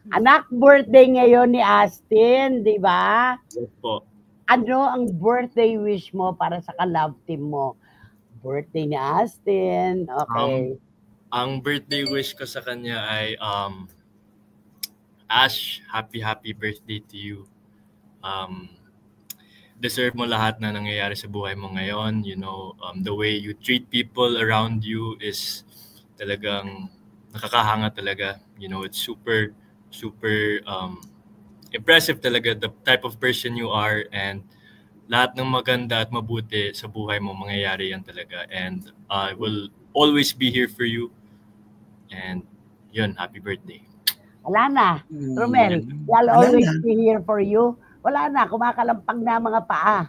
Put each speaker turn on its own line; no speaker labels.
Anak, birthday ngayon ni Astin, di ba?
Yes po.
Ano ang birthday wish mo para sa ka-love team mo? Birthday ni Astin, okay.
Ang birthday wish ko sa kanya ay, Ash, happy birthday to you. Deserve mo lahat na nangyayari sa buhay mo ngayon. You know, the way you treat people around you is talagang nakakahanga talaga. You know, it's super impressive talaga the type of person you are, and lahat ng maganda at mabuti sa buhay mo mangyayari yan talaga, and I will always be here for you. And yun, happy birthday.
Wala na. Romel, I'll always be here for you. Wala na, kumakalampag na mga paa.